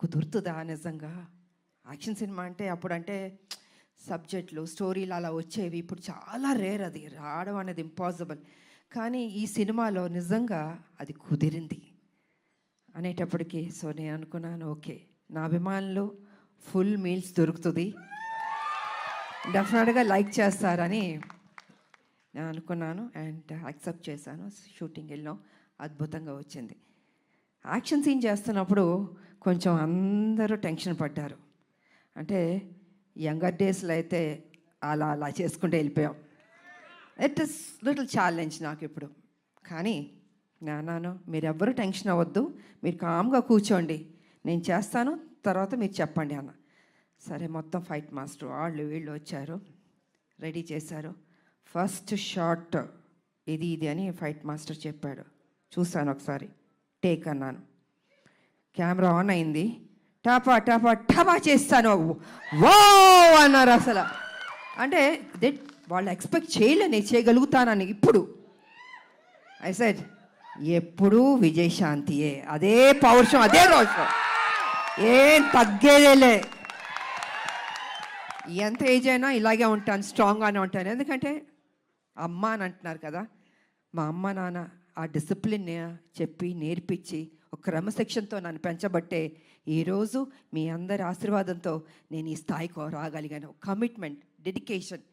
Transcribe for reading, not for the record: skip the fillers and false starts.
కుదురుతుందా నిజంగా? Action cinema అంటే అప్పుడంటే సబ్జెక్టులు, స్టోరీలు అలా వచ్చేవి. ఇప్పుడు చాలా రేర్ అది రావడం అనేది ఇంపాసిబుల్. కానీ ఈ సినిమాలో నిజంగా అది కుదిరింది అనేటప్పటికి సో నేను అనుకున్నాను ఓకే నా అభిమానులు ఫుల్ మీల్స్ దొరుకుతుంది, డెఫినెట్గా లైక్ చేస్తారని నేను అనుకున్నాను అండ్ యాక్సెప్ట్ చేశాను. షూటింగ్ వెళ్ళాం, అద్భుతంగా వచ్చింది. యాక్షన్ సీన్ చేస్తున్నప్పుడు కొంచెం అందరూ టెన్షన్ పడ్డారు. అంటే యంగర్ డేస్లో అయితే అలా అలా చేసుకుంటూ వెళ్ళిపోయాం. ఇట్ ఇస్ లిటిల్ ఛాలెంజ్ నాకు ఇప్పుడు. కానీ నాన్నాను మీరెవ్వరూ టెన్షన్ అవ్వద్దు, మీరు కామ్గా కూర్చోండి, నేను చేస్తాను, తర్వాత మీరు చెప్పండి అన్న. సరే మొత్తం ఫైట్ మాస్టర్ వాళ్ళు వీళ్ళు వచ్చారు, రెడీ చేశారు. ఫస్ట్ షాట్ ఇది ఇది అని ఫైట్ మాస్టర్ చెప్పాడు. చూశాను ఒకసారి, టేక్ అన్నాను. కెమెరా ఆన్ అయింది, టపా టపా టపా చేస్తాను. వో అన్నారు అసలు. అంటే వాళ్ళు ఎక్స్పెక్ట్ చేయలే నేను చేయగలుగుతానని. ఇప్పుడు ఐ సెడ్ ఎప్పుడూ విజయశాంతియే, అదే పౌరుషం, అదే రోషం, ఏం తగ్గేదేలే. ఎంత ఏజ్ అయినా ఇలాగే ఉంటాను, స్ట్రాంగ్గానే ఉంటాను. ఎందుకంటే అమ్మ అని అంటున్నారు కదా, మా అమ్మ నాన్న ఆ డిసిప్లిన్ చెప్పి నేర్పించి ఒక క్రమశిక్షణతో నన్ను పెంచబట్టే ఈరోజు మీ అందరి ఆశీర్వాదంతో నేను ఈ స్థాయికి రాగలిగాను. Commitment, dedication